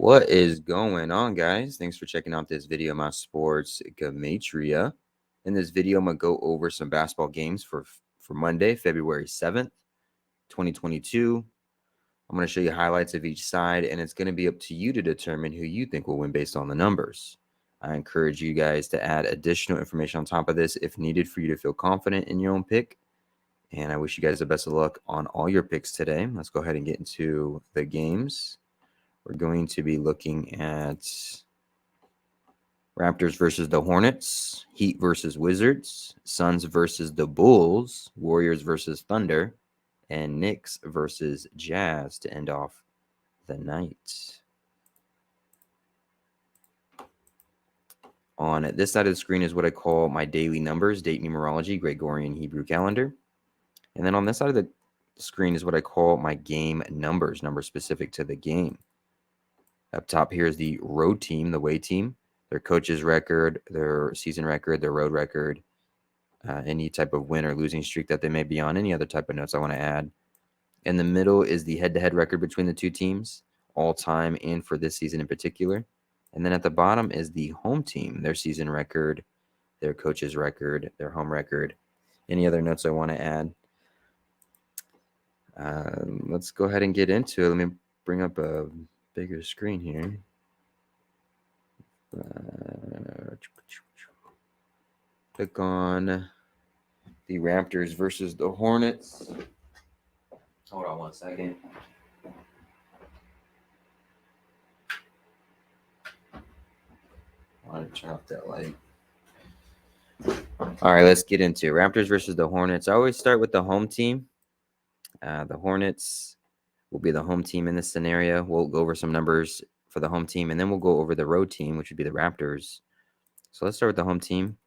What is going on, guys? Thanks for checking out this video, my sports Gematria. In this video, I'm going to go over some basketball games for Monday, February 7th, 2022. I'm going to show you highlights of each side, and it's going to be up to you to determine who you think will win based on the numbers. I encourage you guys to add additional information on top of this if needed for you to feel confident in your own pick. And I wish you guys the best of luck on all your picks today. Let's go ahead and get into the games. We're going to be looking at Raptors versus the Hornets, Heat versus Wizards, Suns versus the Bulls, Warriors versus Thunder, and Knicks versus Jazz to end off the night. On this side of the screen is what I call my daily numbers, date numerology, Gregorian Hebrew calendar. And then on this side of the screen is what I call my game numbers, numbers specific to the game. Up top here is the road team, the away team, their coach's record, their season record, their road record, any type of win or losing streak that they may be on, any other type of notes I want to add. In the middle is the head-to-head record between the two teams, all time and for this season in particular. And then at the bottom is the home team, their season record, their coach's record, their home record, any other notes I want to add. Let's go ahead and get into it. Let me bring up a bigger screen here. Click on the Raptors versus the Hornets. Hold on 1 second. I want to turn off that light. All right, let's get into it. Raptors versus the Hornets. I always start with the home team. The Hornets will be the home team in this scenario. We'll go over some numbers for the home team, and then we'll go over the road team, which would be the Raptors. So let's start with the home team.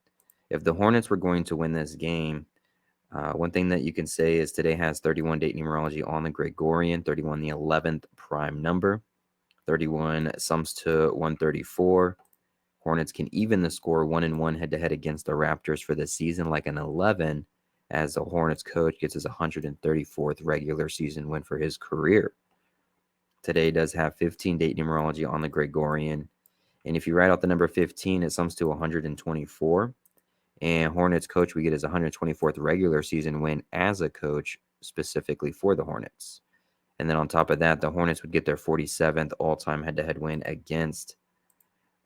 If the Hornets were going to win this game, one thing that you can say is today has 31 date numerology on the Gregorian, 31 the 11th prime number, 31 sums to 134. Hornets can even the score 1-1 head-to-head against the Raptors for the season like an 11, as the Hornets coach gets his 134th regular season win for his career. Today does have 15 date numerology on the Gregorian, and if you write out the number 15, it sums to 124. And Hornets coach, we get his 124th regular season win as a coach specifically for the Hornets. And then on top of that, the Hornets would get their 47th all-time head-to-head win against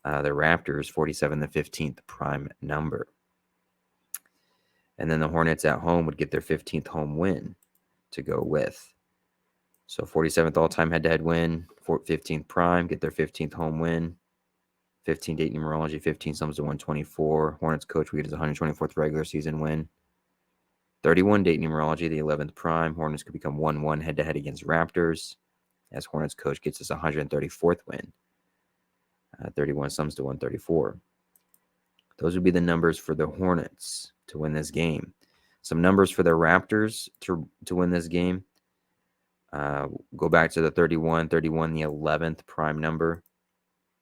the Raptors, 47 the 15th prime number. And then the Hornets at home would get their 15th home win to go with. So 47th all-time head-to-head win, 15th prime, get their 15th home win. 15 date numerology, 15 sums to 124. Hornets coach, we get his 124th regular season win. 31 date numerology, the 11th prime. Hornets could become 1-1 head-to-head against Raptors, as Hornets coach gets his 134th win. 31 sums to 134. Those would be the numbers for the Hornets to win this game. Some numbers for the Raptors to win this game. Go back to the 31, the 11th prime number.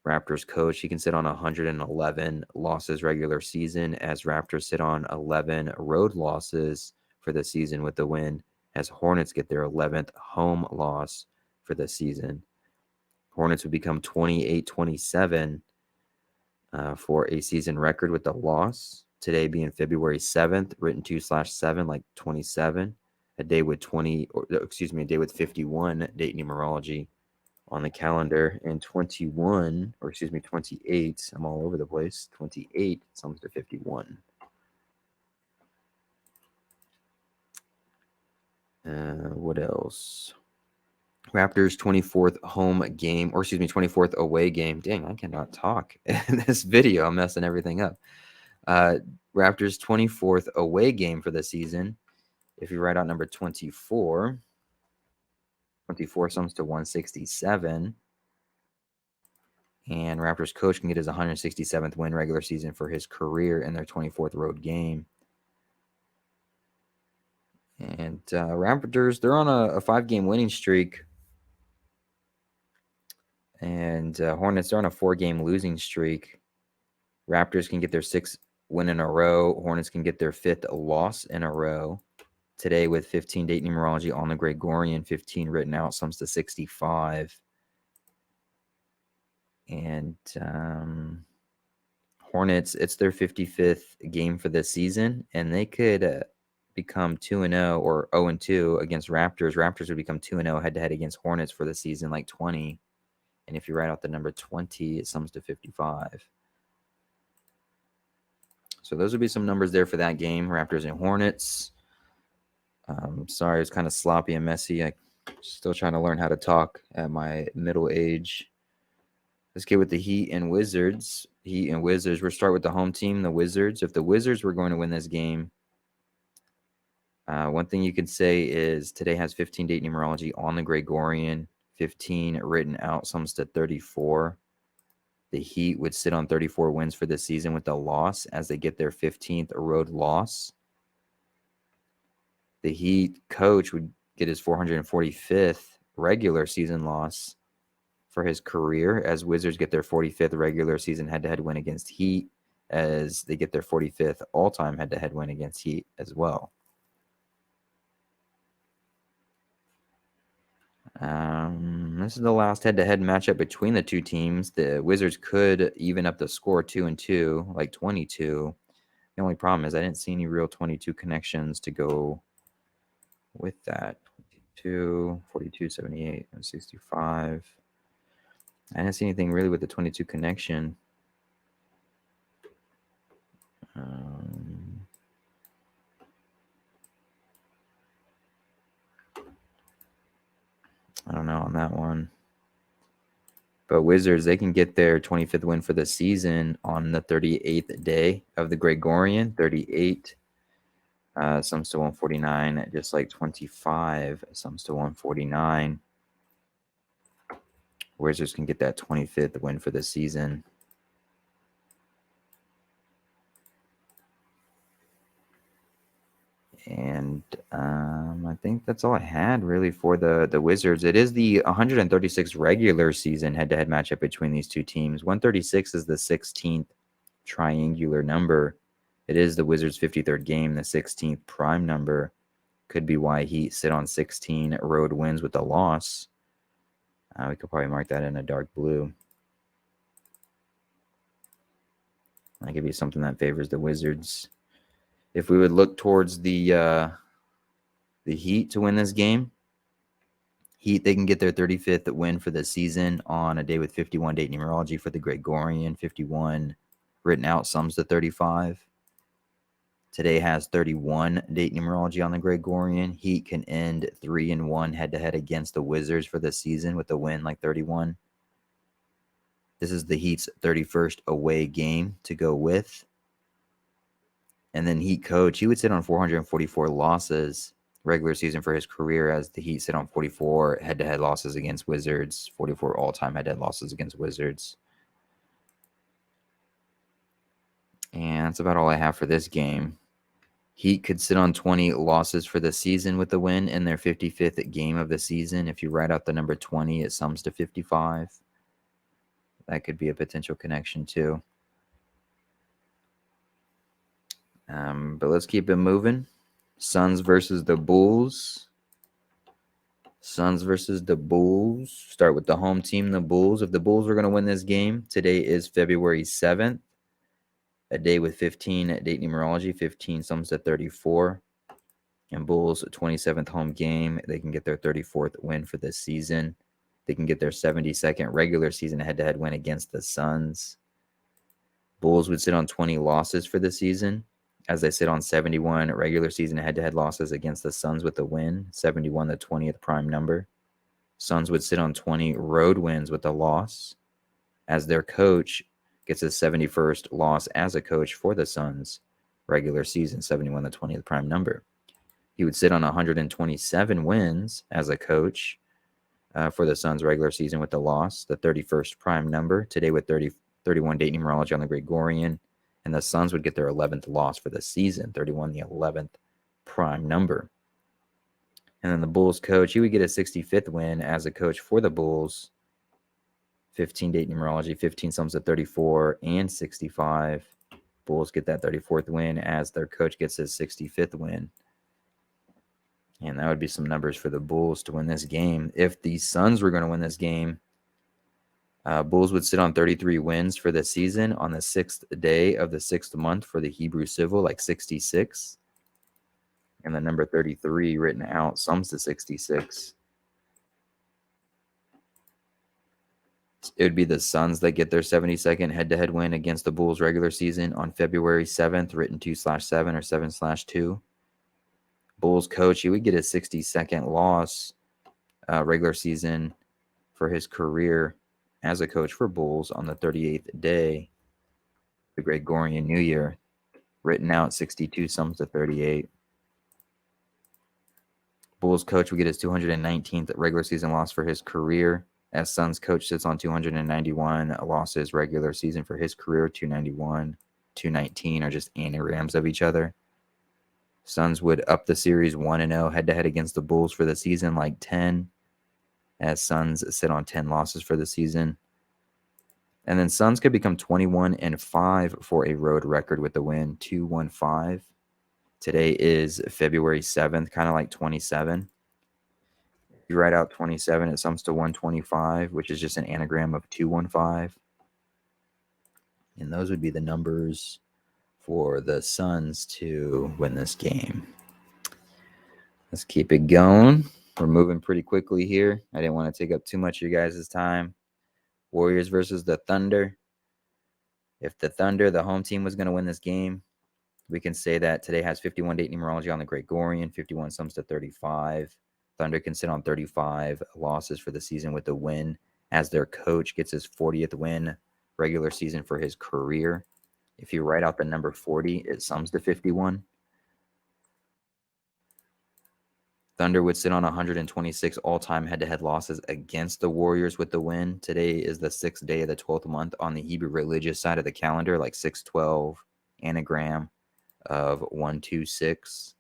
Raptors coach, he can sit on 111 losses regular season, as Raptors sit on 11 road losses for the season with the win, as Hornets get their 11th home loss for the season. Hornets would become 28-27 for a season record with the loss. Today being February 7th, written 2/7, like 27. A day with 51 date numerology on the calendar, and 28, I'm all over the place, 28 sums to 51. What else? Raptors 24th home game, 24th away game. Dang, I cannot talk in this video. I'm messing everything up. Raptors 24th away game for the season. If you write out number 24, 24 sums to 167. And Raptors coach can get his 167th win regular season for his career in their 24th road game. And Raptors, they're on a 5-game winning streak. And Hornets are on a 4-game losing streak. Raptors can get their 6th win in a row. Hornets can get their 5th loss in a row. Today with 15 date numerology on the Gregorian, 15 written out, sums to 65. And Hornets, it's their 55th game for this season, and they could become 2-0 or 0-2 against Raptors. Raptors would become 2-0 head-to-head against Hornets for the season, like 20. And if you write out the number 20, it sums to 55. So those would be some numbers there for that game, Raptors and Hornets. Sorry, it's kind of sloppy and messy. I'm still trying to learn how to talk at my middle age. Let's get with the Heat and Wizards. Heat and Wizards. We'll start with the home team, the Wizards. If the Wizards were going to win this game, one thing you could say is today has 15 date numerology on the Gregorian, 15 written out, sums to 34. The Heat would sit on 34 wins for the season with a loss as they get their 15th road loss. The Heat coach would get his 445th regular season loss for his career as Wizards get their 45th regular season head-to-head win against Heat as they get their 45th all-time head-to-head win against Heat as well. This is the last head-to-head matchup between the two teams. The Wizards could even up the score 2-2, like 22. The only problem is I didn't see any real 22 connections to go with that. 22, 42, 78, and 65. I didn't see anything really with the 22 connection. I don't know on that one. But Wizards, they can get their 25th win for the season on the 38th day of the Gregorian. 38 sums to 149, just like 25 sums to 149. Wizards can get that 25th win for the season. And I think that's all I had really for the Wizards. It is the 136th regular season head-to-head matchup between these two teams. 136 is the 16th triangular number. It is the Wizards' 53rd game, the 16th prime number. Could be why Heat sit on 16 road wins with a loss. We could probably mark that in a dark blue. That could be something that favors the Wizards. If we would look towards the Heat to win this game, Heat, they can get their 35th win for the season on a day with 51 date numerology for the Gregorian. 51 written out sums to 35. Today has 31 date numerology on the Gregorian. Heat can end 3-1 head-to-head against the Wizards for the season with a win like 31. This is the Heat's 31st away game to go with. And then Heat coach, he would sit on 444 losses regular season for his career as the Heat sit on 44 head-to-head losses against Wizards, 44 all-time head-to-head losses against Wizards. And that's about all I have for this game. Heat could sit on 20 losses for the season with a win in their 55th game of the season. If you write out the number 20, it sums to 55. That could be a potential connection too. But let's keep it moving. Suns versus the Bulls. Suns versus the Bulls. Start with the home team, the Bulls. If the Bulls were going to win this game, today is February 7th. A day with 15 date numerology. 15 sums to 34. And Bulls' 27th home game. They can get their 34th win for this season. They can get their 72nd regular season head-to-head win against the Suns. Bulls would sit on 20 losses for the season, as they sit on 71 regular season head-to-head losses against the Suns with a win, 71 the 20th prime number. Suns would sit on 20 road wins with a loss, as their coach gets his 71st loss as a coach for the Suns regular season, 71 the 20th prime number. He would sit on 127 wins as a coach for the Suns regular season with the loss, the 31st prime number, today with 31 date numerology on the Gregorian. And the Suns would get their 11th loss for the season, 31, the 11th prime number. And then the Bulls coach, he would get a 65th win as a coach for the Bulls. 15 date numerology, 15 sums to 34 and 65. Bulls get that 34th win as their coach gets his 65th win. And that would be some numbers for the Bulls to win this game. If the Suns were going to win this game, Bulls would sit on 33 wins for the season on the 6th day of the 6th month for the Hebrew civil, like 66. And the number 33 written out sums to 66. It would be the Suns that get their 72nd head-to-head win against the Bulls regular season on February 7th, written 2/7 or 7/2. Bulls coach, he would get his 62nd loss regular season for his career as a coach for Bulls on the 38th day, the Gregorian New Year. Written out 62 sums to 38. Bulls coach would get his 219th regular season loss for his career. As Suns coach sits on 291 losses regular season for his career. 291, 219 are just anagrams of each other. Suns would up the series 1-0 head-to-head against the Bulls for the season, like 10, as Suns sit on 10 losses for the season. And then Suns could become 21-5 for a road record with the win, 2-1-5. Today is February 7th, kind of like 27. You write out 27, it sums to 125, which is just an anagram of 215. And those would be the numbers for the Suns to win this game. Let's keep it going. We're moving pretty quickly here. I didn't want to take up too much of your guys' time. Warriors versus the Thunder. If the Thunder, the home team, was going to win this game, we can say that today has 51 date numerology on the Gregorian, 51 sums to 35. Thunder can sit on 35 losses for the season with a win, as their coach gets his 40th win regular season for his career. If you write out the number 40, it sums to 51. Thunder would sit on 126 all-time head-to-head losses against the Warriors with the win. Today is the 6th day of the 12th month on the Hebrew religious side of the calendar, like 612, anagram of 126.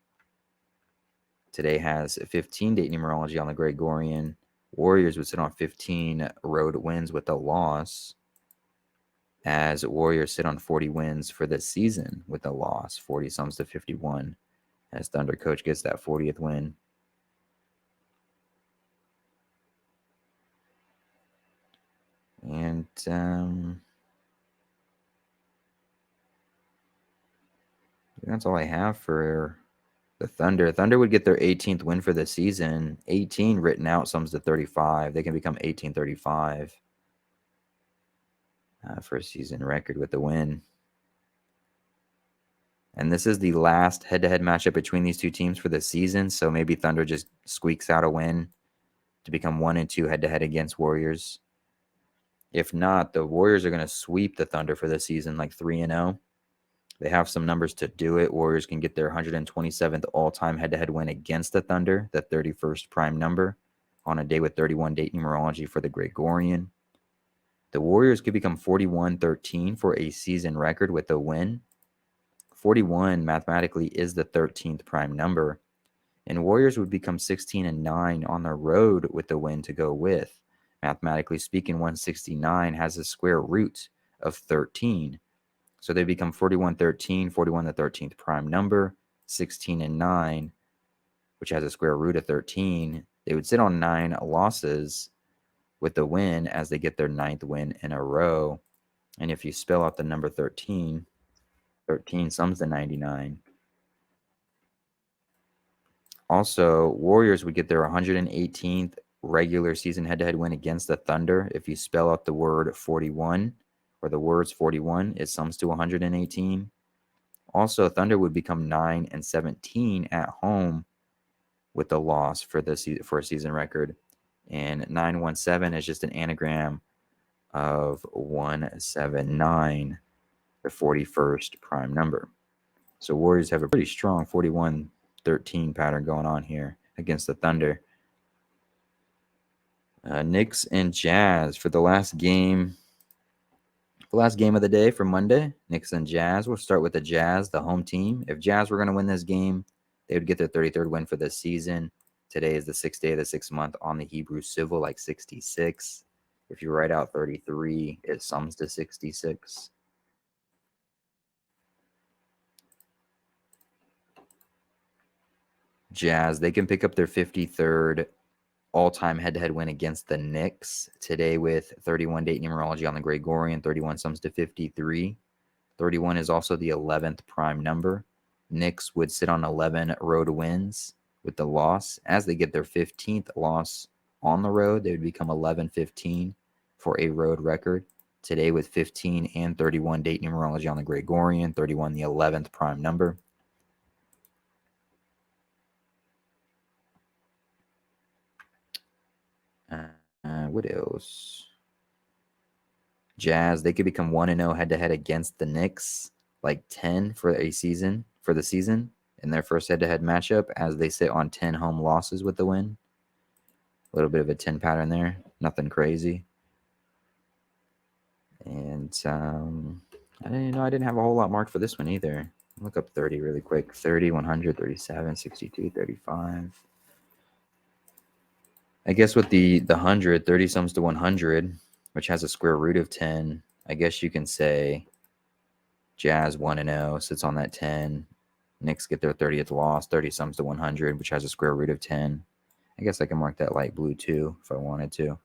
Today has 15 date numerology on the Gregorian. Warriors would sit on 15 road wins with a loss, as Warriors sit on 40 wins for the season with a loss. 40 sums to 51, as Thunder coach gets that 40th win. And that's all I have for the Thunder. Thunder would get their 18th win for the season. 18 written out sums to 35. They can become 18-35 for a season record with the win. And this is the last head-to-head matchup between these two teams for the season. So maybe Thunder just squeaks out a win to become 1-2 head-to-head against Warriors. If not, the Warriors are going to sweep the Thunder for the season, like 3-0. They have some numbers to do it. Warriors can get their 127th all-time head-to-head win against the Thunder, the 31st prime number, on a day with 31 date numerology for the Gregorian. The Warriors could become 41-13 for a season record with a win. 41 mathematically is the 13th prime number, and Warriors would become 16-9 on the road with the win to go with. Mathematically speaking, 169 has a square root of 13. So they become 41-13, 41 the 13th prime number, 16-9, which has a square root of 13. They would sit on 9 losses with the win as they get their 9th win in a row. And if you spell out the number 13, 13 sums to 99. Also, Warriors would get their 118th regular season head-to-head win against the Thunder. If you spell out the word 41 or the words 41, it sums to 118. Also, Thunder would become 9-17 at home with the loss for a season record. And 917 is just an anagram of 179, the 41st prime number. So Warriors have a pretty strong 41-13 pattern going on here against the Thunder. Knicks and Jazz for the last game. The last game of the day for Monday, Knicks and Jazz. We'll start with the Jazz, the home team. If Jazz were going to win this game, they would get their 33rd win for the season. Today is the 6th day of the 6th month on the Hebrew civil, like 66. If you write out 33, it sums to 66. Jazz, they can pick up their 53rd all-time head-to-head win against the Knicks. Today with 31 date numerology on the Gregorian. 31 sums to 53. 31 is also the 11th prime number. Knicks would sit on 11 road wins with the loss. As they get their 15th loss on the road, they would become 11-15 for a road record. Today with 15 and 31 date numerology on the Gregorian. 31 the 11th prime number. What else? Jazz, they could become 1-0 head-to-head against the Knicks, like 10 for the season in their first head-to-head matchup, as they sit on 10 home losses with the win. A little bit of a 10 pattern there, nothing crazy. And I didn't have a whole lot marked for this one either. Look up 30 really quick. 30, 100, 37, 62, 35. I guess with the 100, 30 sums to 100, which has a square root of 10. I guess you can say Jazz 1-0 sits on that 10. Knicks get their 30th loss. 30 sums to 100, which has a square root of 10. I guess I can mark that light blue too if I wanted to.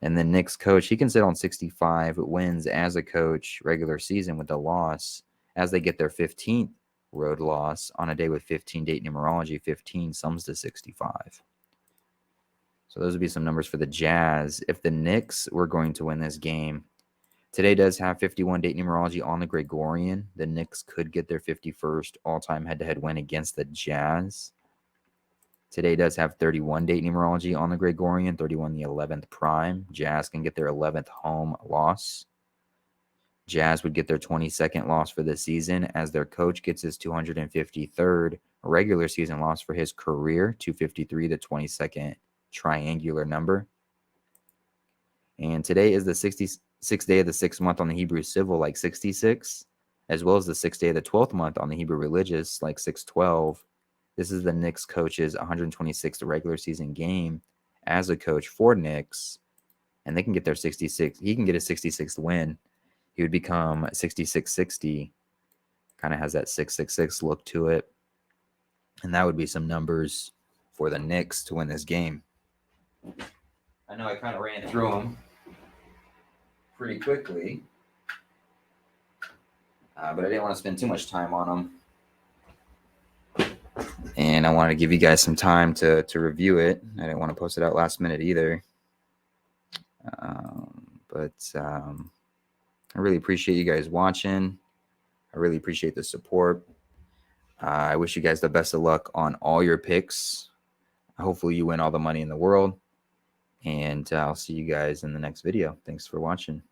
And then Knicks coach, he can sit on 65 wins as a coach regular season with a loss. As they get their 15th road loss on a day with 15 date numerology, 15 sums to 65. So those would be some numbers for the Jazz. If the Knicks were going to win this game, today does have 51 date numerology on the Gregorian. The Knicks could get their 51st all-time head-to-head win against the Jazz. Today does have 31 date numerology on the Gregorian, 31 the 11th prime. Jazz can get their 11th home loss. Jazz would get their 22nd loss for the season as their coach gets his 253rd regular season loss for his career, 253, the 22nd triangular number. And today is the 66th day of the 6th month on the Hebrew civil, like 66, as well as the 6th day of the 12th month on the Hebrew religious, like 612. This is the Knicks coach's 126th regular season game as a coach for Knicks, and they can get their 66. He can get a 66th win. He would become 66-60. Kind of has that 666 look to it, and that would be some numbers for the Knicks to win this game. I know I kind of ran through them pretty quickly, but I didn't want to spend too much time on them. And I wanted to give you guys some time to review it. I didn't want to post it out last minute either. But I really appreciate you guys watching. I really appreciate the support. I wish you guys the best of luck on all your picks. Hopefully you win all the money in the world. And I'll see you guys in the next video. Thanks for watching.